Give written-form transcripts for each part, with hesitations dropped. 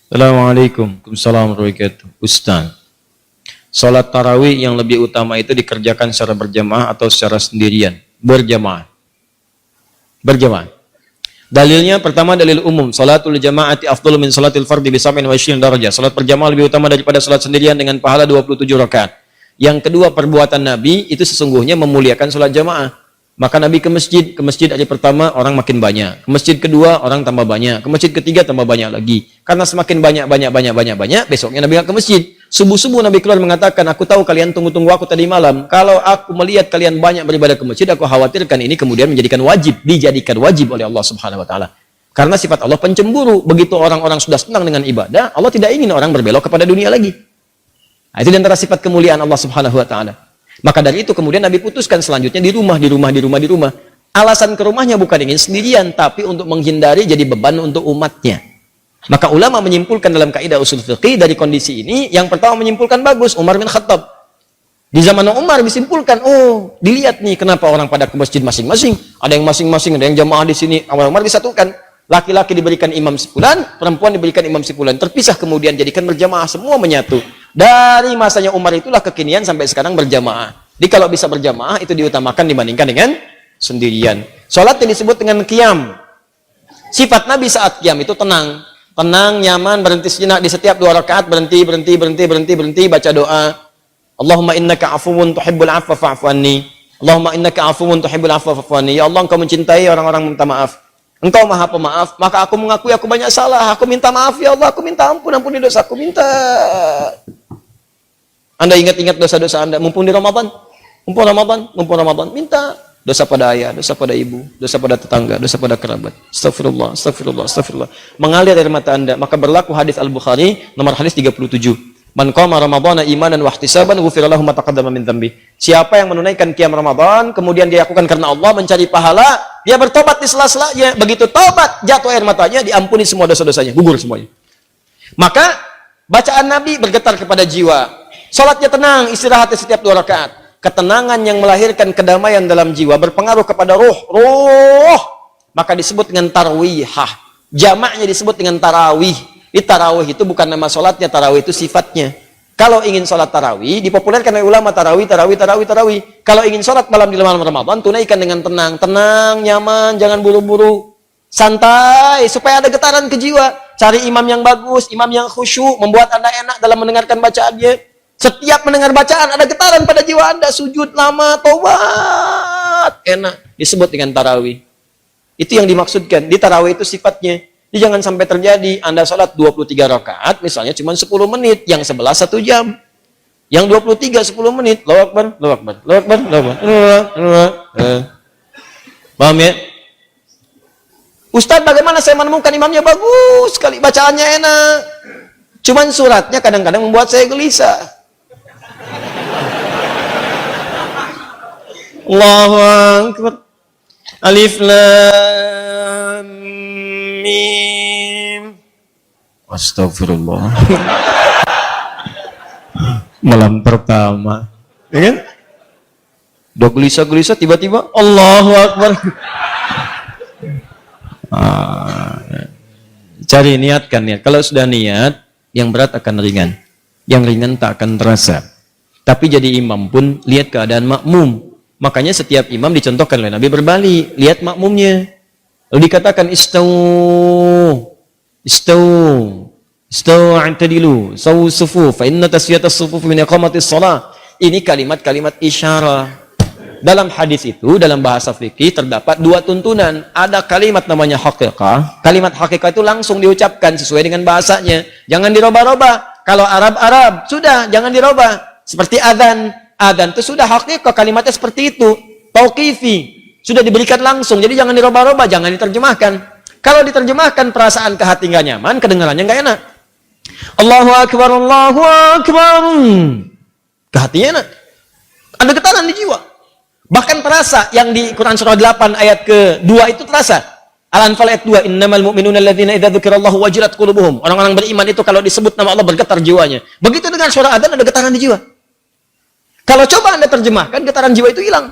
Assalamualaikum warahmatullahi wabarakatuh. Ustaz, sholat tarawih yang lebih utama itu dikerjakan secara berjamaah atau secara sendirian? Berjamaah. Berjamaah. Dalilnya pertama dalil umum, salatul jamaati afdalu min salatil fardhi bi 27 darajah. Salat berjamaah lebih utama daripada salat sendirian dengan pahala 27 rakaat. Yang kedua, perbuatan Nabi itu sesungguhnya memuliakan salat jamaah. Maka Nabi ke masjid hari pertama orang makin banyak, ke masjid kedua orang tambah banyak, ke masjid ketiga tambah banyak lagi. Karena semakin banyak, besoknya Nabi ke masjid. Subuh-subuh Nabi keluar mengatakan, aku tahu kalian tunggu-tunggu aku tadi malam. Kalau aku melihat kalian banyak beribadah ke masjid, aku khawatirkan ini kemudian dijadikan wajib oleh Allah Subhanahu wa taala. Karena sifat Allah pencemburu. Begitu orang-orang sudah senang dengan ibadah, Allah tidak ingin orang berbelok kepada dunia lagi. Nah, itu di antara sifat kemuliaan Allah Subhanahu wa taala. Maka dari itu kemudian Nabi putuskan selanjutnya di rumah. Alasan ke rumahnya bukan ingin sendirian, tapi untuk menghindari jadi beban untuk umatnya. Maka ulama menyimpulkan dalam kaidah usul fiqih dari kondisi ini, yang pertama menyimpulkan bagus, Umar bin Khattab. Di zaman Umar disimpulkan, oh dilihat nih kenapa orang pada ke masjid masing-masing. Ada yang masing-masing, ada yang jamaah di sini. Awal Umar disatukan. Laki-laki diberikan imam sepulan, perempuan diberikan imam sepulan. Terpisah kemudian jadikan berjamaah, semua menyatu. Dari masanya Umar itulah kekinian sampai sekarang berjamaah. Jadi kalau bisa berjamaah itu diutamakan dibandingkan dengan sendirian. Salat yang disebut dengan qiyam. Sifat Nabi saat qiyam itu tenang. Tenang, nyaman, berhenti sejenak di setiap 2 rakaat, berhenti, baca doa. Allahumma innaka afuwun tuhibbul afwa fa'fu anni. Allahumma innaka afuwun tuhibbul afwa fa'fu anni. Ya Allah, engkau mencintai orang-orang minta maaf. Engkau maha pemaaf, maka aku mengakui aku banyak salah. Aku minta maaf ya Allah, aku minta ampun, ampuni dosa, aku minta. Anda ingat-ingat dosa-dosa Anda, mumpung di Ramadan, mumpung Ramadan, minta dosa pada ayah, dosa pada ibu, dosa pada tetangga, dosa pada kerabat. Astagfirullah. Mengalir air mata Anda, maka berlaku hadis Al-Bukhari nomor hadis 37. Man qama ramadhana imanan wa ihtisaban ghufira lahu ma taqaddama min dhanbi. Siapa yang menunaikan qiyam Ramadan kemudian dia lakukan karena Allah, mencari pahala, dia bertobat di sela-selanya. Begitu tobat, jatuh air matanya, diampuni semua dosa-dosanya, gugur semuanya. Maka bacaan Nabi bergetar kepada jiwa. Salatnya tenang, istirahat setiap 2 rakaat. Ketenangan yang melahirkan kedamaian dalam jiwa berpengaruh kepada ruh. Maka disebut dengan tarwihah. Jamaknya disebut dengan tarawih. Di tarawih itu bukan nama sholatnya, tarawih itu sifatnya. Kalau ingin sholat tarawih, dipopulerkan oleh ulama tarawih. Kalau ingin sholat malam di malam Ramadan, tunaikan dengan tenang, nyaman, jangan buru-buru, santai, supaya ada getaran ke jiwa. Cari imam yang bagus, imam yang khusyuk, membuat Anda enak dalam mendengarkan bacaannya. Setiap mendengar bacaan ada getaran pada jiwa Anda, sujud lama, tobat, enak, disebut dengan tarawih. Itu yang dimaksudkan. Di tarawih itu sifatnya. Jadi jangan sampai terjadi Anda sholat 23 rakaat misalnya cuma 10 menit, yang 11 1 jam. Yang 23 10 menit. Allahu Akbar. Paham ya? Ustaz, bagaimana saya menemukan imamnya bagus sekali, bacaannya enak. Cuman suratnya kadang-kadang membuat saya gelisah. Allahu Akbar. Alif Lam Mim. Astagfirullah. Malam pertama, ya kan? Udah gelisah-gelisah, tiba-tiba Allahu Akbar. Cari niatkan niat. Kalau sudah niat, yang berat akan ringan, yang ringan tak akan terasa. Tapi jadi imam pun lihat keadaan makmum. Makanya setiap imam dicontohkan oleh Nabi berbalik, lihat makmumnya. Lalu dikatakan istau i'tadilu sawu sufuf fa inna taswiyatas sufuf min iqamatis shalah. Ini kalimat-kalimat isyarah. Dalam hadis itu, dalam bahasa fikih terdapat 2 tuntunan. Ada kalimat namanya haqiqah. Kalimat haqiqah itu langsung diucapkan sesuai dengan bahasanya. Jangan dirubah-rubah. Kalau Arab, sudah jangan dirubah. Seperti adzan. Adzan itu sudah haqiqah, kalimatnya seperti itu. Tauqifi, sudah diberikan langsung. Jadi jangan dirubah-rubah, jangan diterjemahkan. Kalau diterjemahkan perasaan ke hati nggak nyaman, kedengarannya nggak enak. Allahu Akbar, Allahu Akbar. Ke hatinya enak. Ada getaran di jiwa. Bahkan terasa yang di Quran surah 8 ayat ke-2 itu terasa. Al-Anfal ayat 2, innamal mu'minuna alladzina idza dzukirallahu wajilat qulubuhum. Orang-orang beriman itu kalau disebut nama Allah bergetar jiwanya. Begitu dengan suara adzan ada getaran di jiwa. Kalau coba Anda terjemahkan, getaran jiwa itu hilang.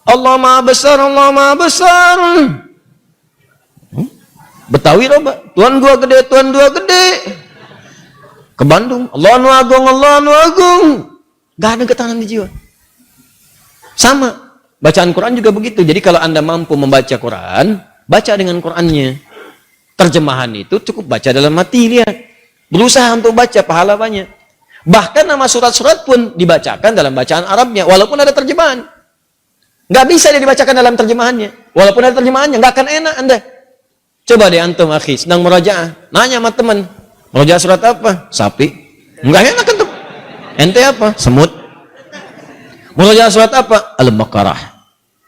Allah Maha Besar, Allah Maha Besar. Betawi loba, Tuhan gua gede, Tuhan gua gede. Ke Bandung, Allah nu agung, Allah nu agung. Gak ada getaran di jiwa. Sama, bacaan Quran juga begitu. Jadi kalau Anda mampu membaca Quran, baca dengan Qurannya. Terjemahan itu cukup baca dalam hati, lihat. Berusaha untuk baca, pahala banyak. Bahkan nama surat-surat pun dibacakan dalam bacaan Arabnya, walaupun ada terjemahan. Nggak bisa dia dibacakan dalam terjemahannya. Walaupun ada terjemahannya, nggak akan enak Anda. Coba deh antum, akhi, sedang murajaah. Nanya sama teman, murajaah surat apa? Sapi. Nggak enak antum. Ente apa? Semut. Murajaah surat apa? Al-Baqarah.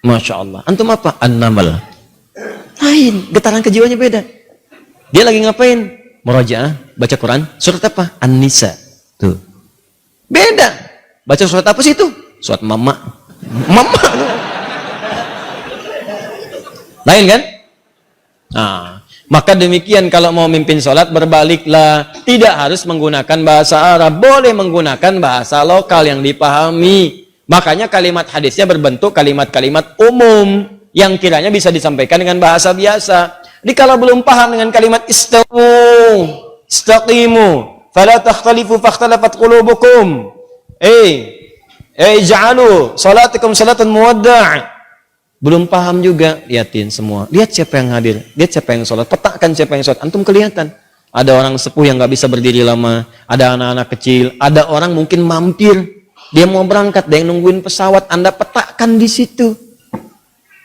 Masya Allah. Antum apa? An-Naml. Lain, getaran kejiwaannya beda. Dia lagi ngapain? Murajaah, baca Quran. Surat apa? An-Nisa. Tuh. Beda. Baca surat apa sih itu? Surat Mama. Mama. Lain kan? Nah, maka demikian kalau mau mimpin sholat berbaliklah. Tidak harus menggunakan bahasa Arab. Boleh menggunakan bahasa lokal yang dipahami. Makanya kalimat hadisnya berbentuk kalimat-kalimat umum yang kiranya bisa disampaikan dengan bahasa biasa. Jadi kalau belum paham dengan kalimat istawu, istaqimu, fala takhtalifu fakhtalafat qulubukum. Ja'alu salatakum salatan muwadda'. Belum paham juga, lihatin semua. Lihat siapa yang hadir, lihat siapa yang sholat, petakan siapa yang sholat. Antum kelihatan. Ada orang sepuh yang nggak bisa berdiri lama, ada anak-anak kecil, ada orang mungkin mampir. Dia mau berangkat, dia yang nungguin pesawat, Anda petakan di situ.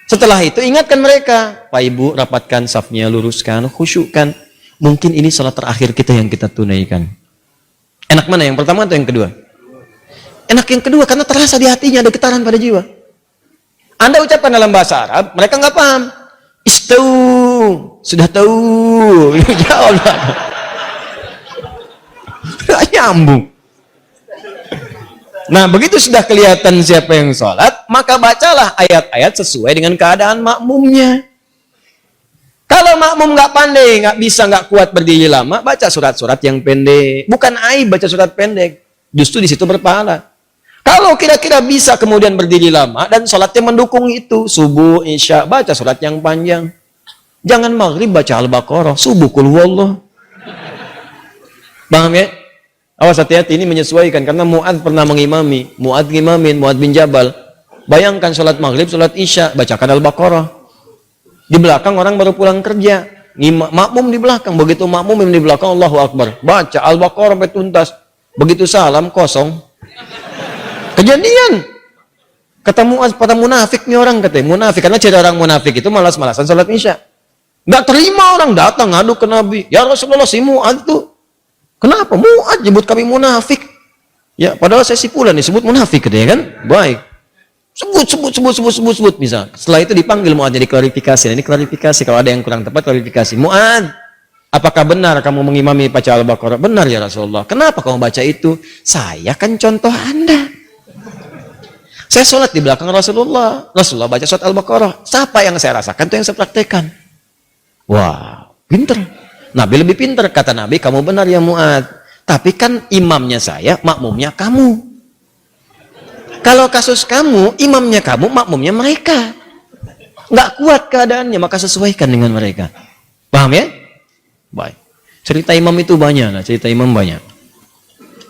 Setelah itu ingatkan mereka, Pak Ibu rapatkan safnya, luruskan, khusyukkan. Mungkin ini salat terakhir kita yang kita tunaikan. Enak mana, yang pertama atau yang kedua? Enak yang kedua karena terasa di hatinya ada getaran pada jiwa. Anda ucapkan dalam bahasa Arab, mereka nggak paham. Istau, sudah tahu. Jawab. Nggak nyambung. Nah, begitu sudah kelihatan siapa yang sholat, maka bacalah ayat-ayat sesuai dengan keadaan makmumnya. Kalau makmum nggak pandai, nggak bisa, nggak kuat berdiri lama, baca surat-surat yang pendek. Bukan aib baca surat pendek, justru di situ berpahala. Kalau kira-kira bisa kemudian berdiri lama dan sholatnya mendukung itu, subuh, isya, baca surat yang panjang. Jangan maghrib baca Al-Baqarah, subuh kul huwallah. Paham ya? Awas, hati-hati, ini menyesuaikan karena Mu'adz pernah mengimami, Mu'adz bin Jabal. Bayangkan sholat maghrib, sholat isya, bacakan Al-Baqarah. Di belakang orang baru pulang kerja, makmum di belakang. Begitu makmum yang di belakang, Allahu Akbar, baca Al-Baqarah sampai tuntas. Begitu salam kosong. Kejadian. Kata Mu'adz, pada munafik nih orang, katanya munafik karena ciri orang munafik itu malas-malasan sholat isya. Nggak terima orang datang ngadu ke Nabi, ya Rasulullah, si Mu'adz tuh kenapa Mu'adz nyebut kami munafik? Ya, padahal saya si Fulan disebut munafik, katanya kan? Baik. Sebut misal. Setelah itu dipanggil Mu'adz, jadi klarifikasi. Ini klarifikasi, kalau ada yang kurang tepat klarifikasi. Mu'adz, apakah benar kamu mengimami baca Al-Baqarah? Benar ya Rasulullah. Kenapa kamu baca itu? Saya kan contoh Anda. Saya sholat di belakang Rasulullah. Rasulullah baca surat Al-Baqarah. Siapa yang saya rasakan itu yang saya praktekkan. Wah, pinter. Nabi lebih pintar, kata Nabi, kamu benar ya Mu'adz. Tapi kan imamnya saya, makmumnya kamu. Kalau kasus kamu, imamnya kamu, makmumnya mereka. Nggak kuat keadaannya, maka sesuaikan dengan mereka. Paham ya? Baik. Cerita imam itu banyak, cerita imam banyak.